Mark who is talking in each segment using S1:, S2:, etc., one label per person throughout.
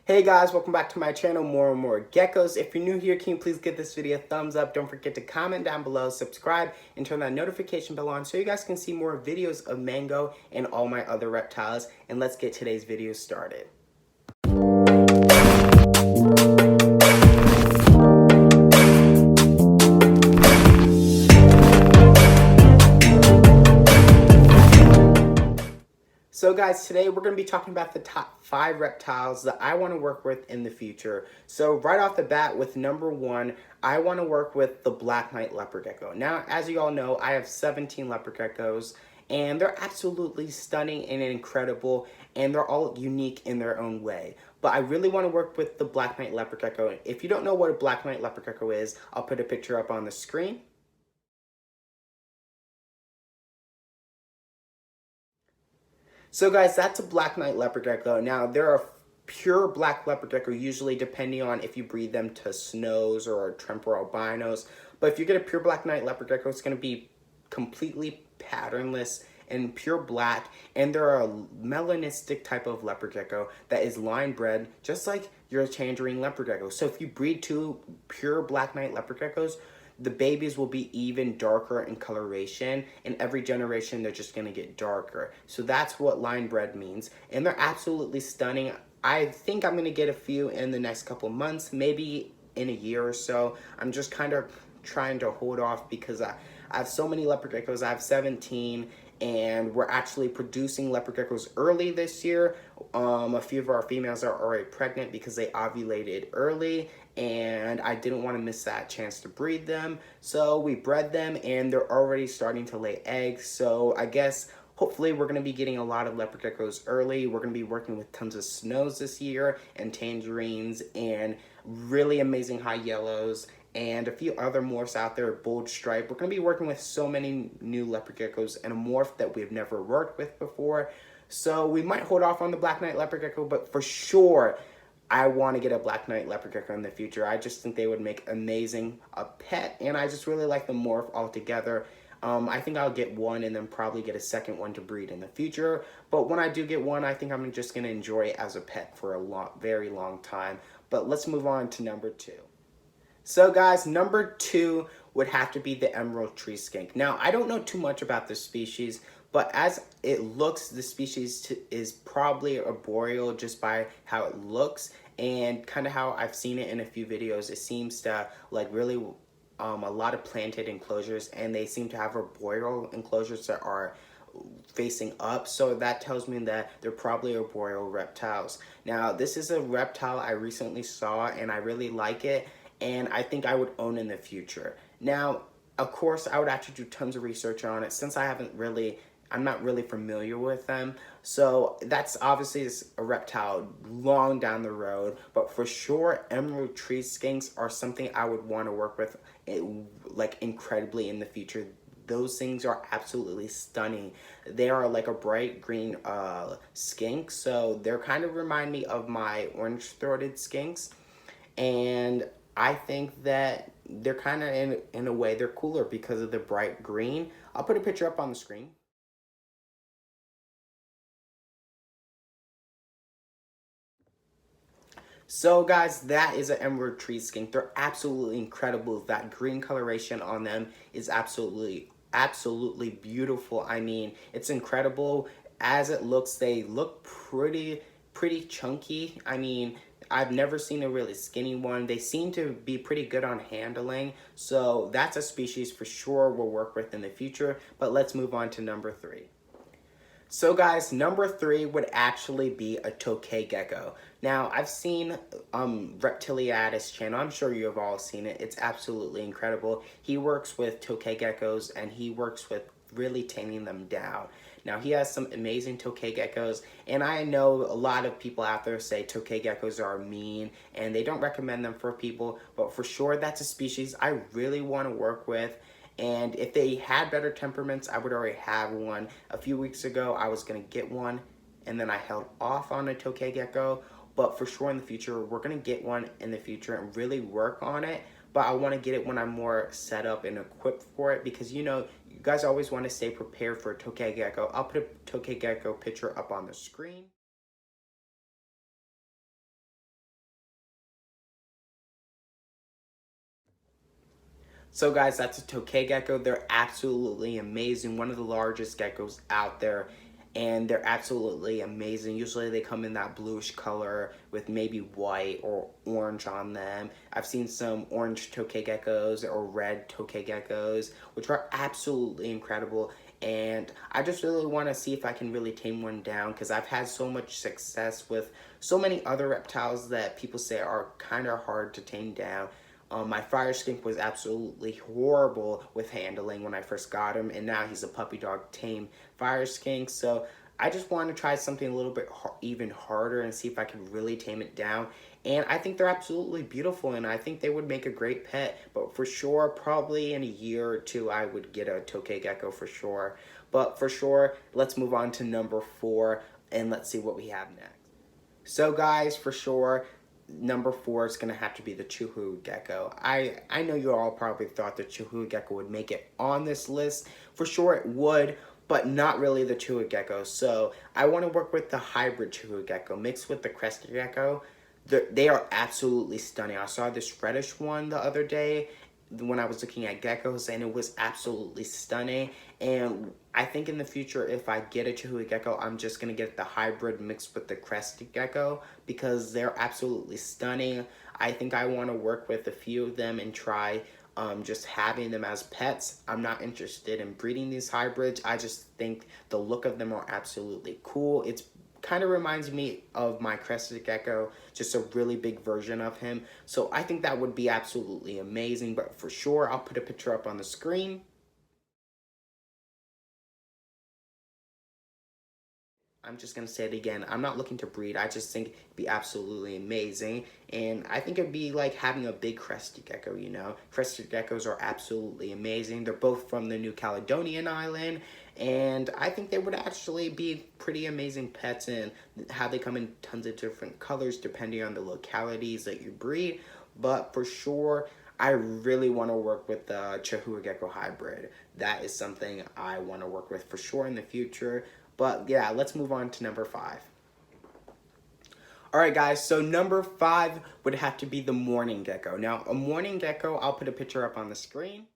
S1: Hey guys, welcome back to my channel, More and More Geckos. If you're new here, can you please give this video a thumbs up? Don't forget to comment down below, subscribe, and turn that notification bell on so you guys can see more videos of Mango and all my other reptiles. And let's get today's video started. So guys, today we're going to be talking about the top 5 reptiles that I want to work with in the future. So right off the bat with number 1, I want to work with the black knight leopard gecko. Now, as you all know, I have 17 leopard geckos and they're absolutely stunning and incredible, and they're all unique in their own way. But I really want to work with the black knight leopard gecko. If you don't know what a black knight leopard gecko is, I'll put a picture up on the screen. So guys, that's a black knight leopard gecko. Now, there are pure black leopard gecko, usually depending on if you breed them to snows or temporal albinos. But if you get a pure black knight leopard gecko, it's going to be completely patternless and pure black. And they're a melanistic type of leopard gecko that is line bred, just like your tangerine leopard gecko. So if you breed 2 pure black knight leopard geckos, the babies will be even darker in coloration, and every generation they're just gonna get darker. So that's what line bred means, and they're absolutely stunning. I think I'm gonna get a few in the next couple months, maybe in a year or so. I'm just kind of trying to hold off because I have so many leopard geckos. I have 17, and we're actually producing leopard geckos early this year. A few of our females are already pregnant because they ovulated early, and I didn't want to miss that chance to breed them. So we bred them, and they're already starting to lay eggs. So I guess hopefully we're going to be getting a lot of leopard geckos early. We're going to be working with tons of snows this year, and tangerines, and really amazing high yellows, and a few other morphs out there, bold stripe. We're going to be working with so many new leopard geckos and a morph that we've never worked with before. So we might hold off on the black knight leopard gecko, but for sure, I want to get a black knight leopard gecko in the future. I just think they would make amazing a pet, and I just really like the morph altogether. I think I'll get one and then probably get a second one to breed in the future. But when I do get one, I think I'm just going to enjoy it as a pet for a very long time. But let's move on to number 2. So guys, number 2 would have to be the emerald tree skink. Now, I don't know too much about this species, but as it looks, the species is probably arboreal just by how it looks and kind of how I've seen it in a few videos. It seems to like really a lot of planted enclosures, and they seem to have arboreal enclosures that are facing up, so that tells me that they're probably arboreal reptiles. Now, this is a reptile I recently saw and I really like it, and I think I would own in the future. Now, of course, I would have to do tons of research on it since I'm not really familiar with them. So that's obviously a reptile long down the road, but for sure, emerald tree skinks are something I would want to work with like incredibly in the future. Those things are absolutely stunning. They are like a bright green skink, so they're kind of remind me of my orange-throated skinks, and I think that they're kind of, in a way, they're cooler because of the bright green. I'll put a picture up on the screen. So guys, that is an emerald tree skink. They're absolutely incredible. That green coloration on them is absolutely beautiful. I mean, it's incredible. As it looks, they look pretty chunky. I mean, I've never seen a really skinny one. They seem to be pretty good on handling. So that's a species for sure we'll work with in the future. But let's move on to number 3. So guys, number 3 would actually be a Tokay gecko. Now, I've seen Reptiliadis' channel. I'm sure you have all seen it. It's absolutely incredible. He works with Tokay geckos, and he works with really taming them down. Now, he has some amazing Tokay geckos, and I know a lot of people out there say Tokay geckos are mean, and they don't recommend them for people, but for sure, that's a species I really want to work with. And if they had better temperaments, I would already have one. A few weeks ago, I was going to get one, and then I held off on a Tokay gecko. But for sure in the future, we're going to get one in the future and really work on it. But I want to get it when I'm more set up and equipped for it, because, you know, you guys always want to stay prepared for a Tokay gecko. I'll put a Tokay gecko picture up on the screen. So guys, that's a Tokay gecko. They're absolutely amazing. One of the largest geckos out there. And they're absolutely amazing. Usually they come in that bluish color with maybe white or orange on them. I've seen some orange Tokay geckos or red Tokay geckos, which are absolutely incredible. And I just really want to see if I can really tame one down, because I've had so much success with so many other reptiles that people say are kind of hard to tame down. My fire skink was absolutely horrible with handling when I first got him, and now he's a puppy dog tame fire skink. So I just want to try something a little bit even harder and see if I can really tame it down. And I think they're absolutely beautiful, and I think they would make a great pet. But for sure, probably in a year or two, I would get a Tokay gecko for sure. But for sure, let's move on to number 4, and let's see what we have next. So guys, for sure, number 4 is going to have to be the Chahoua gecko. I know you all probably thought the Chahoua gecko would make it on this list. For sure it would, but not really the Chahoua gecko. So I want to work with the hybrid Chahoua gecko mixed with the crested gecko. They are absolutely stunning. I saw this reddish one the other day when I was looking at geckos, and it was absolutely stunning. And I think in the future, if I get a Chahoua gecko, I'm just gonna get the hybrid mixed with the crested gecko, because they're absolutely stunning. I think I want to work with a few of them and try just having them as pets. I'm not interested in breeding these hybrids. I just think the look of them are absolutely cool. It's kind of reminds me of my crested gecko, just a really big version of him. So I think that would be absolutely amazing. But for sure, I'll put a picture up on the screen. I'm just going to say it again. I'm not looking to breed. I just think it'd be absolutely amazing. And I think it'd be like having a big crested gecko, you know. Crested geckos are absolutely amazing. They're both from the New Caledonian island. And I think they would actually be pretty amazing pets, and how they come in tons of different colors depending on the localities that you breed. But for sure, I really want to work with the Chahoua gecko hybrid. That is something I want to work with for sure in the future. But yeah, let's move on to number 5. All right, guys, so number 5 would have to be the mourning gecko. Now, a mourning gecko, I'll put a picture up on the screen.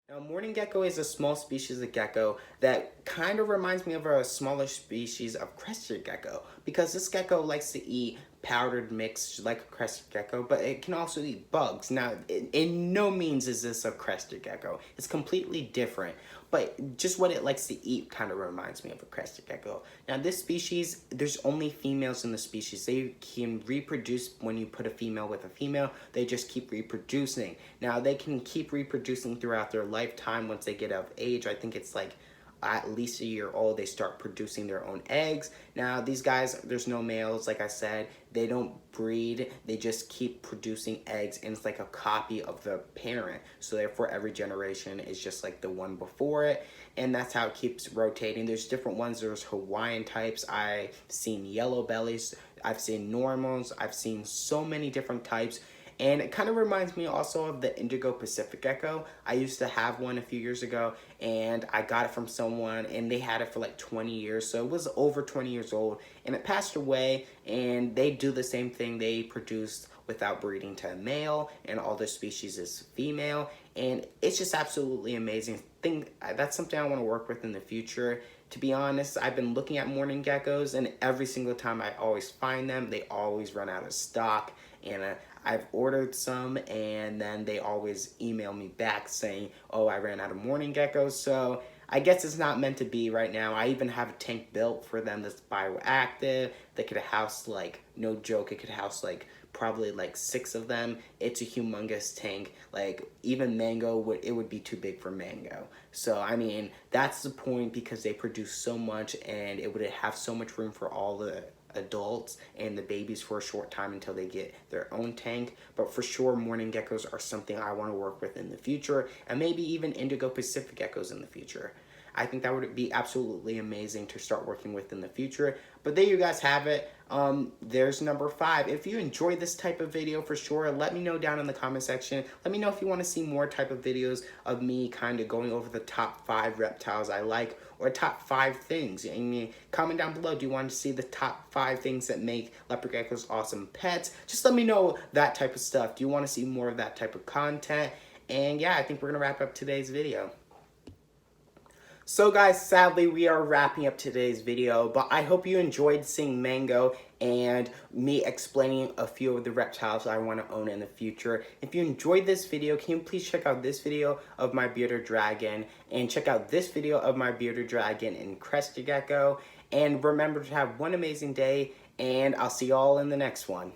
S1: Now, mourning gecko is a small species of gecko that kind of reminds me of a smaller species of crested gecko, because this gecko likes to eat powdered mix like a crested gecko, but it can also eat bugs. Now, in no means is this a crested gecko. It's completely different, but just what it likes to eat kind of reminds me of a crested gecko. Now, this species, there's only females in the species. They can reproduce when you put a female with a female. They just keep reproducing. Now, they can keep reproducing throughout their lifetime. Once they get of age, I think it's like at least a year old, they start producing their own eggs. Now, these guys, there's no males, like I said. They don't breed. They just keep producing eggs, and it's like a copy of the parent. So therefore, every generation is just like the one before it, and that's how it keeps rotating. There's different ones. There's Hawaiian types. I've seen yellow bellies. I've seen normals. I've seen so many different types. And it kind of reminds me also of the indigo Pacific gecko. I used to have one a few years ago, and I got it from someone, and they had it for like 20 years. So it was over 20 years old, and it passed away. And they do the same thing. They produce without breeding to a male, and all their species is female. And it's just absolutely amazing. That's something I want to work with in the future. To be honest, I've been looking at mourning geckos, and every single time I always find them, they always run out of stock. And I've ordered some, and then they always email me back saying, oh, I ran out of mourning geckos. So I guess it's not meant to be right now. I even have a tank built for them that's bioactive. They could house, like, no joke, it could house like probably like 6 of them. It's a humongous tank. Like, even Mango, it would be too big for Mango. So I mean, that's the point, because they produce so much, and it would have so much room for all the adults and the babies for a short time until they get their own tank. But for sure, mourning geckos are something I want to work with in the future, and maybe even indigo Pacific geckos in the future. I think that would be absolutely amazing to start working with in the future. But there you guys have it. there's number 5. If you enjoy this type of video, for sure, let me know down in the comment section. Let me know if you want to see more type of videos of me kind of going over the top 5 reptiles I like, or top 5 things. I mean, comment down below, do you want to see the top 5 things that make leopard geckos awesome pets? Just let me know that type of stuff. Do you want to see more of that type of content? And yeah, I think we're going to wrap up today's video. So guys, sadly we are wrapping up today's video, but I hope you enjoyed seeing Mango and me explaining a few of the reptiles I want to own in the future. If you enjoyed this video, can you please check out this video of my bearded dragon, and check out this video of my bearded dragon and crested gecko, and remember to have one amazing day, and I'll see you all in the next one.